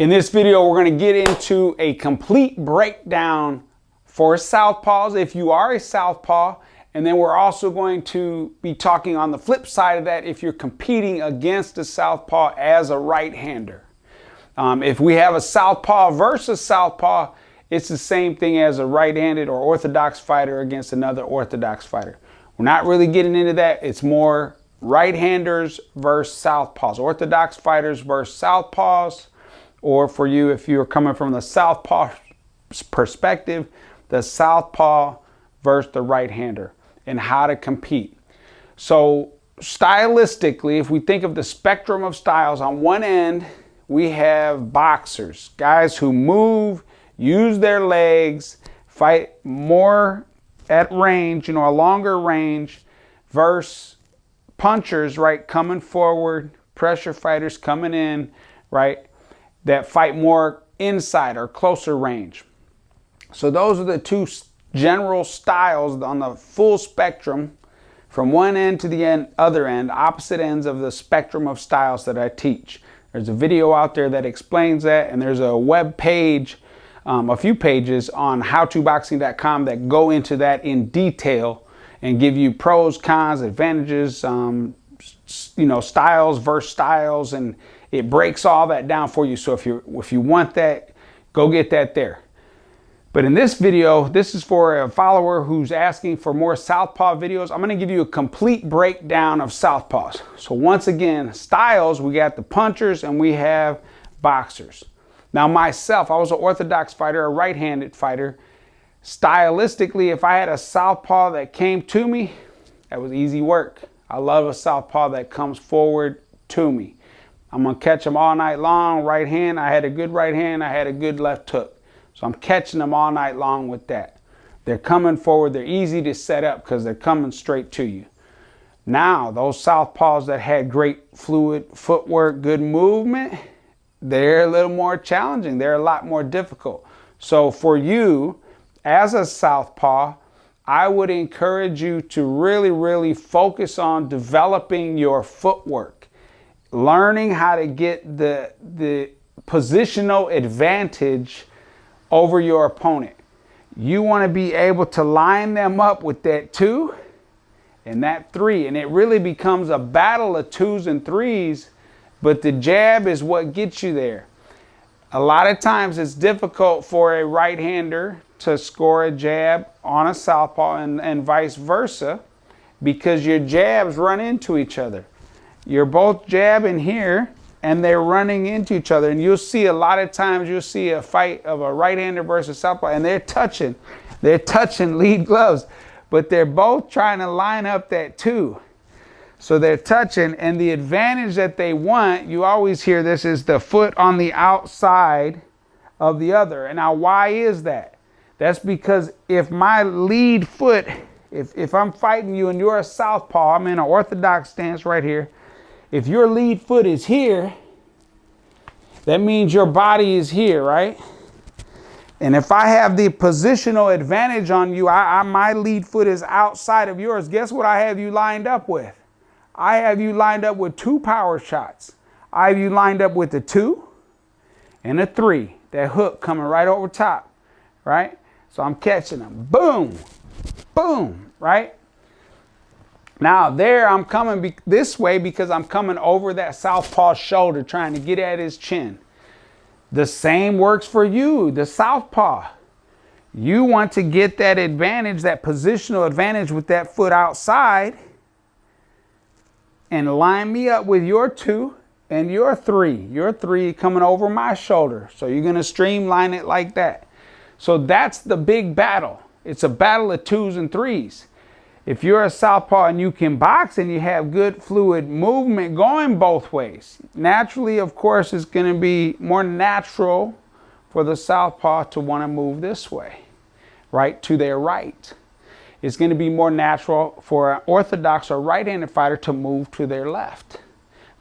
In this video, we're going to get into a complete breakdown for Southpaws, if you are a Southpaw, and then we're also going to be talking on the flip side of that if you're competing against a Southpaw as a right-hander. If we have a Southpaw versus Southpaw, it's the same thing as a right-handed or orthodox fighter against another orthodox fighter. We're not really getting into that. It's more right-handers versus Southpaws, orthodox fighters versus Southpaws. Or for you, if you're coming from the Southpaw perspective, the Southpaw versus the right-hander and how to compete. So stylistically, if we think of the spectrum of styles, on one end, we have boxers, guys who move, use their legs, fight more at range, a longer range, versus punchers, right, coming forward, pressure fighters coming in, right, that fight more inside or closer range. So those are the two general styles on the full spectrum, from one end to the other end, opposite ends of the spectrum of styles that I teach. There's a video out there that explains that, and there's a web page, a few pages on howtoboxing.com that go into that in detail and give you pros, cons, advantages, styles versus styles, and it breaks all that down for you. So if you want that, go get that there. But in this video, this is for a follower who's asking for more Southpaw videos. I'm going to give you a complete breakdown of Southpaws. So once again, styles, we got the punchers and we have boxers. Now myself, I was an orthodox fighter, a right-handed fighter. Stylistically, if I had a Southpaw that came to me, that was easy work. I love a Southpaw that comes forward to me. I'm going to catch them all night long. Right hand, I had a good right hand, I had a good left hook. So I'm catching them all night long with that. They're coming forward, they're easy to set up because they're coming straight to you. Now, those Southpaws that had great fluid footwork, good movement, they're a little more challenging. They're a lot more difficult. So for you, as a Southpaw, I would encourage you to really focus on developing your footwork, learning how to get the positional advantage over your opponent. You want to be able to line them up with that 2 and that 3, and it really becomes a battle of 2s and 3s, but the jab is what gets you there. A lot of times it's difficult for a right-hander to score a jab on a Southpaw and vice versa, because your jabs run into each other. You're both jabbing here and they're running into each other, and you'll see a lot of times, you'll see a fight of a right-hander versus Southpaw, and they're touching lead gloves, but they're both trying to line up that 2. So they're touching, and the advantage that they want, you always hear this, is the foot on the outside of the other. And now why is that? That's because if my lead foot, if I'm fighting you and you're a Southpaw, I'm in an orthodox stance right here. If your lead foot is here, that means your body is here, right? And if I have the positional advantage on you, my lead foot is outside of yours, guess what I have you lined up with? I have you lined up with 2 power shots. I have you lined up with a 2 and a 3. That hook coming right over top, right? So I'm catching them. Boom, boom, right? Now there I'm coming this way because I'm coming over that Southpaw's shoulder trying to get at his chin. The same works for you, the Southpaw. You want to get that advantage, that positional advantage with that foot outside, and line me up with your 2 and your 3. Your 3 coming over my shoulder. So you're going to streamline it like that. So that's the big battle. It's a battle of 2s and 3s. If you're a Southpaw and you can box and you have good fluid movement going both ways, naturally, of course, it's going to be more natural for the Southpaw to want to move this way, right, to their right. It's going to be more natural for an orthodox or right-handed fighter to move to their left.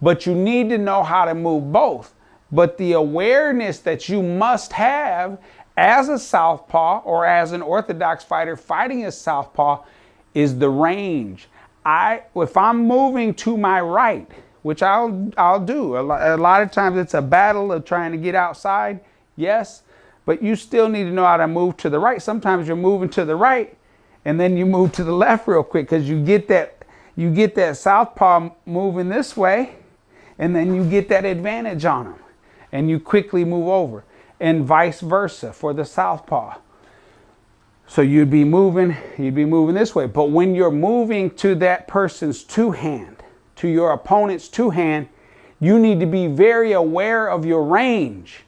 But you need to know how to move both. But the awareness that you must have as a Southpaw or as an orthodox fighter fighting a Southpaw is the range. If I'm moving to my right, which I'll do. A lot of times it's a battle of trying to get outside, yes, but you still need to know how to move to the right. Sometimes you're moving to the right and then you move to the left real quick because you get that southpaw moving this way, and then you get that advantage on them and you quickly move over, and vice versa for the southpaw. So you'd be moving this way. But when you're moving to that person's two hand, to your opponent's two hand, you need to be very aware of your range,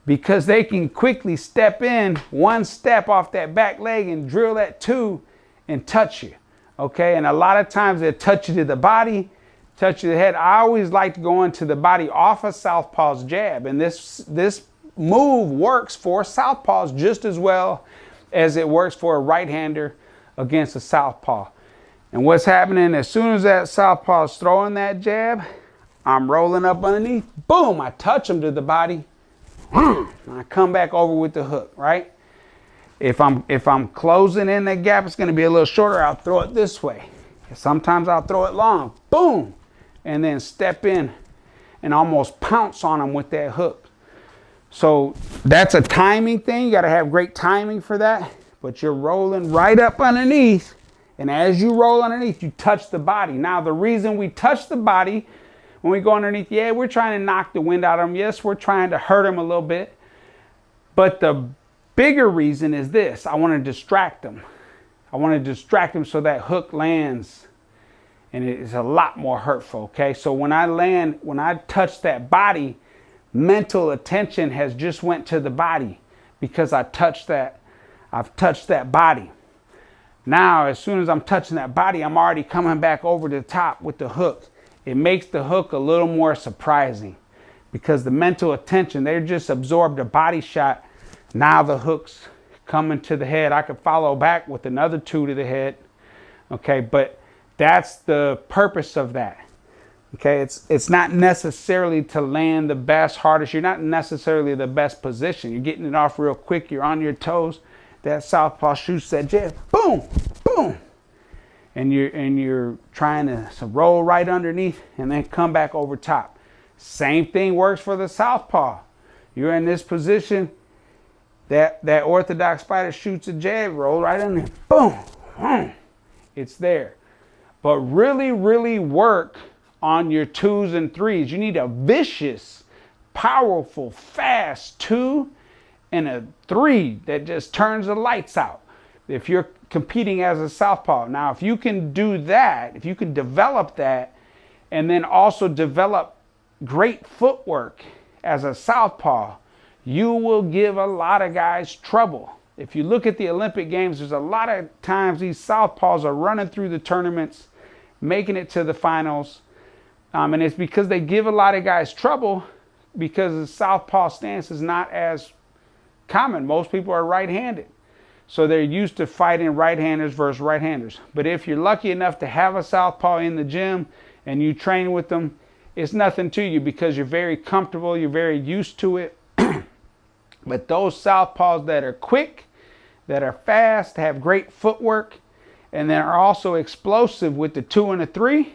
because they can quickly step in one step off that back leg and drill that two and touch you. Okay, and a lot of times they'll touch you to the body, touch you to the head. I always like to go into the body off of Southpaw's jab, and this move works for Southpaws just as well as it works for a right-hander against a southpaw. And what's happening, as soon as that southpaw is throwing that jab, I'm rolling up underneath, boom, I touch him to the body, and I come back over with the hook, right? If I'm closing in that gap, it's gonna be a little shorter, I'll throw it this way. Sometimes I'll throw it long, boom, and then step in and almost pounce on them with that hook. So that's a timing thing. You got to have great timing for that. But you're rolling right up underneath. And as you roll underneath, you touch the body. Now, the reason we touch the body when we go underneath, yeah, we're trying to knock the wind out of them. Yes, we're trying to hurt them a little bit. But the bigger reason is this. I want to distract them. I want to distract them so that hook lands. And it is a lot more hurtful, okay? So when I touch that body, mental attention has just went to the body because I've touched that body. Now, as soon as I'm touching that body, I'm already coming back over the top with the hook. It makes the hook a little more surprising because the mental attention, they just absorbed a body shot. Now the hook's coming to the head. I could follow back with another two to the head. Okay, but that's the purpose of that. Okay, it's not necessarily to land the best, hardest. You're not necessarily the best position. You're getting it off real quick. You're on your toes. That southpaw shoots that jab, boom, boom, and you're trying to roll right underneath and then come back over top. Same thing works for the southpaw. You're in this position. That orthodox fighter shoots a jab, roll right under, boom, boom. It's there. But really, really work on your twos and threes. You need a vicious, powerful, fast two and a three that just turns the lights out if you're competing as a southpaw. Now, if you can do that, if you can develop that, and then also develop great footwork as a southpaw, you will give a lot of guys trouble. If you look at the Olympic Games, there's a lot of times these southpaws are running through the tournaments, making it to the finals. And it's because they give a lot of guys trouble because the southpaw stance is not as common. Most people are right-handed. So they're used to fighting right-handers versus right-handers. But if you're lucky enough to have a southpaw in the gym and you train with them, it's nothing to you because you're very comfortable, you're very used to it. But those southpaws that are quick, that are fast, have great footwork, and then are also explosive with the two and the three,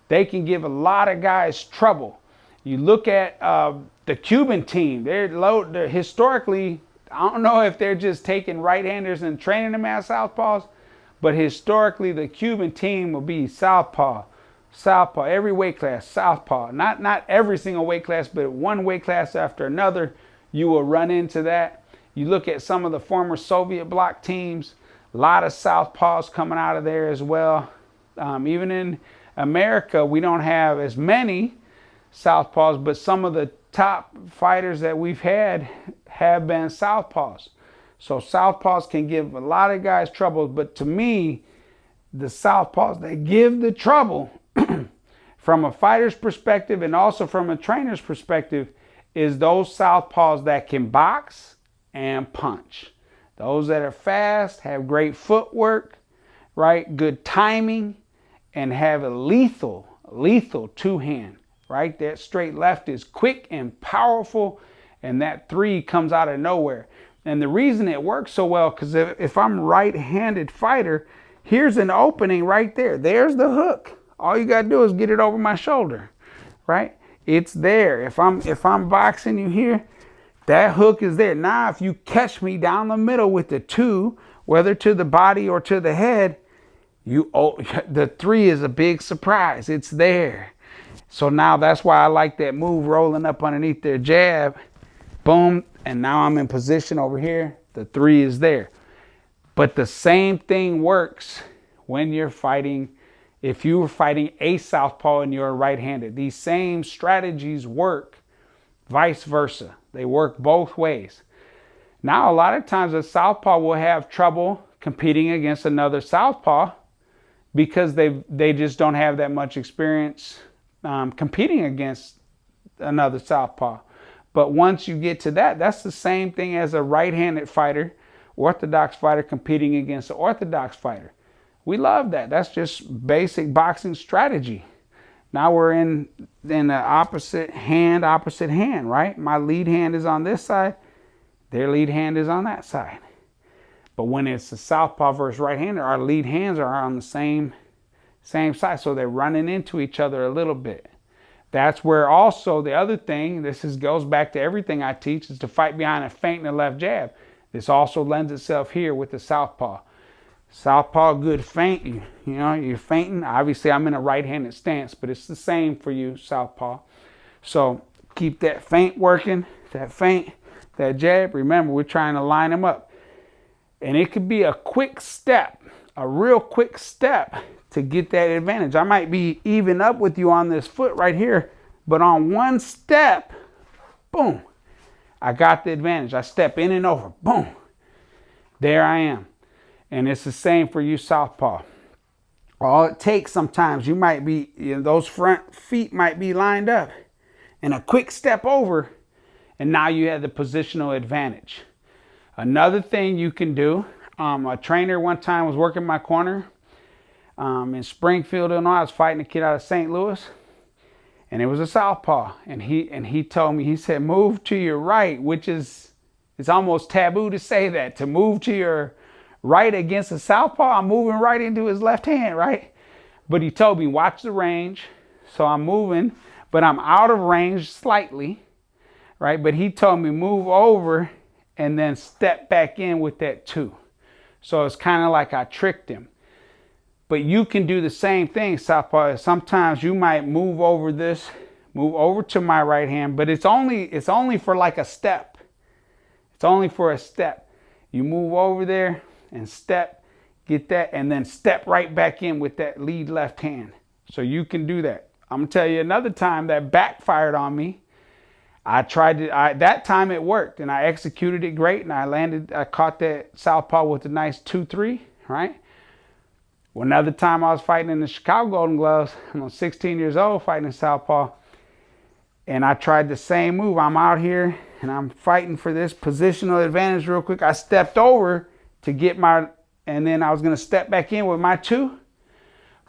they can give a lot of guys trouble. You look at the Cuban team, they're historically, I don't know if they're just taking right-handers and training them as southpaws, but historically the Cuban team will be southpaw, southpaw, every weight class, southpaw. Not every single weight class, but one weight class after another, you will run into that. You look at some of the former Soviet bloc teams, a lot of southpaws coming out of there as well. Even in America, we don't have as many southpaws, but some of the top fighters that we've had have been southpaws. So southpaws can give a lot of guys trouble, but to me, the southpaws that give the trouble from a fighter's perspective and also from a trainer's perspective is those southpaws that can box and punch. Those that are fast, have great footwork, right? Good timing, and have a lethal two-hand, right? That straight left is quick and powerful, and that three comes out of nowhere. And the reason it works so well, because if I'm right-handed fighter, here's an opening right there. There's the hook. All you got to do is get it over my shoulder. right? It's there. If I'm boxing you here, that hook is there. Now, if you catch me down the middle with the 2, whether to the body or to the head, the 3 is a big surprise. It's there. So now that's why I like that move, rolling up underneath their jab. Boom. And now I'm in position over here. The 3 is there. But the same thing works when you're fighting. If you were fighting a southpaw and you're right-handed, these same strategies work vice versa. They work both ways. Now, a lot of times a southpaw will have trouble competing against another southpaw because they just don't have that much experience competing against another southpaw. But once you get to that, that's the same thing as a right-handed fighter, orthodox fighter competing against an orthodox fighter. We love that. That's just basic boxing strategy. Now we're in the opposite hand, right? My lead hand is on this side. Their lead hand is on that side. But when it's a southpaw versus right-hander, our lead hands are on the same side. So they're running into each other a little bit. That's where also the other thing, goes back to everything I teach, is to fight behind a feint and a left jab. This also lends itself here with the southpaw. Southpaw, good feint. You're feinting. Obviously, I'm in a right-handed stance, but it's the same for you, southpaw. So keep that feint working, that jab. Remember, we're trying to line them up. And it could be a quick step, a real quick step to get that advantage. I might be even up with you on this foot right here, but on one step, boom, I got the advantage. I step in and over, boom, there I am. And it's the same for you, southpaw. All it takes sometimes, you might be, those front feet might be lined up, and a quick step over, and now you have the positional advantage. Another thing you can do, a trainer one time was working my corner in Springfield, Illinois. I was fighting a kid out of St. Louis, and it was a southpaw. And he told me, he said, move to your right, which it's almost taboo to say that, to move to your right against a southpaw. I'm moving right into his left hand, right? But he told me, watch the range. So I'm moving, but I'm out of range slightly, right? But he told me move over and then step back in with that 2. So it's kind of like I tricked him. But you can do the same thing, southpaw. Sometimes you might move over to my right hand, but it's only for like a step. It's only for a step. You move over there and step, get that, and then step right back in with that lead left hand. So you can do that. I'm gonna tell you another time that backfired on me. That time it worked, and I executed it great, and I caught that southpaw with a nice 2-3, right? Well, another time I was fighting in the Chicago Golden Gloves. I'm 16 years old fighting in southpaw, and I tried the same move. I'm out here, and I'm fighting for this positional advantage real quick. I stepped over to get and then I was going to step back in with my 2.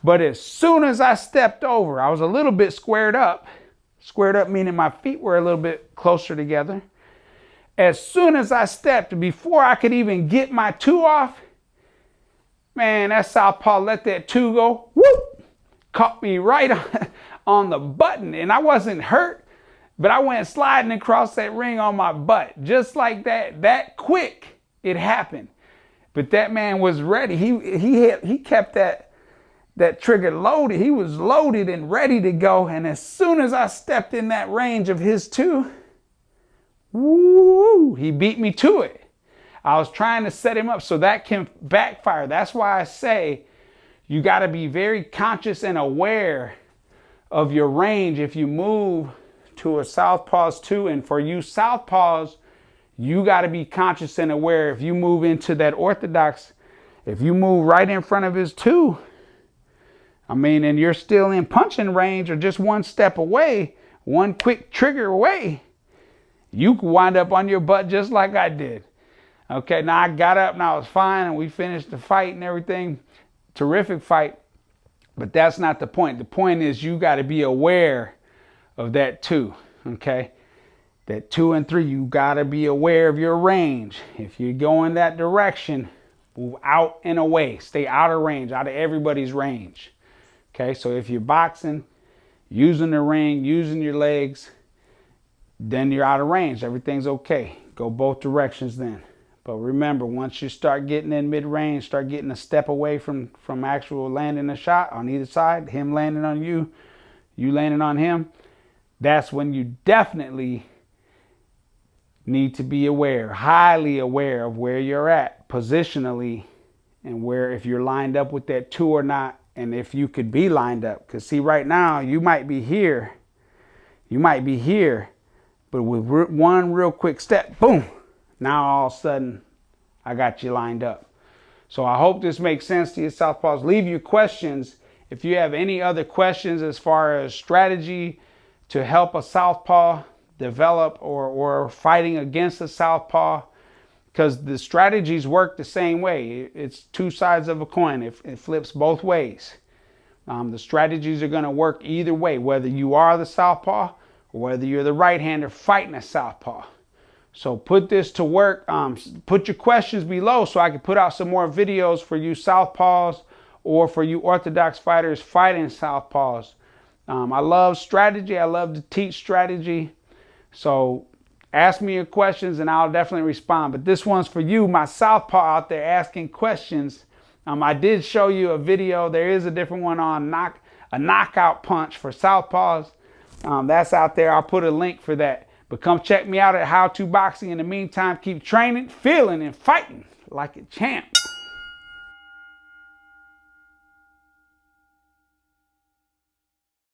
But as soon as I stepped over, I was a little bit squared up. Squared up meaning my feet were a little bit closer together. As soon as I stepped, before I could even get my 2 off, man, that southpaw let that 2 go. Whoop! Caught me right on the button. And I wasn't hurt, but I went sliding across that ring on my butt. Just like that. That quick, it happened. But that man was ready. He kept that trigger loaded. He was loaded and ready to go. And as soon as I stepped in that range of his 2, woo, he beat me to it. I was trying to set him up so that can backfire. That's why I say you got to be very conscious and aware of your range if you move to a southpaw's 2. And for you southpaws, you got to be conscious and aware. If you move into that orthodox, if you move right in front of his 2, and you're still in punching range or just one step away, one quick trigger away, you could wind up on your butt just like I did. Okay, now I got up and I was fine and we finished the fight and everything. Terrific fight. But that's not the point. The point is you got to be aware of that 2, okay? That 2 and 3, you got to be aware of your range. If you go in that direction, move out and away. Stay out of range, out of everybody's range. Okay, so if you're boxing, using the ring, using your legs, then you're out of range. Everything's okay. Go both directions then. But remember, once you start getting in mid-range, start getting a step away from actual landing a shot on either side, him landing on you, you landing on him, that's when you definitely need to be aware, highly aware of where you're at positionally, and where, if you're lined up with that 2 or not, and if you could be lined up. Because see, right now you might be here, but with one real quick step, boom, now all of a sudden I got you lined up. So I hope this makes sense to you, Southpaws. Leave your questions if you have any other questions as far as strategy to help a Southpaw develop, or fighting against a Southpaw, because the strategies work the same way. It's two sides of a coin. It flips both ways. The strategies are going to work either way, whether you are the Southpaw or whether you're the right-hander fighting a Southpaw. So put this to work. Put your questions below so I can put out some more videos for you Southpaws, or for you orthodox fighters fighting Southpaws. I love strategy. I love to teach strategy. So ask me your questions and I'll definitely respond. But this one's for you, my Southpaw out there asking questions. I did show you a video. There is a different one on a knockout punch for Southpaws. That's out there. I'll put a link for that. But come check me out at How To Boxing. In the meantime, keep training, feeling, and fighting like a champ.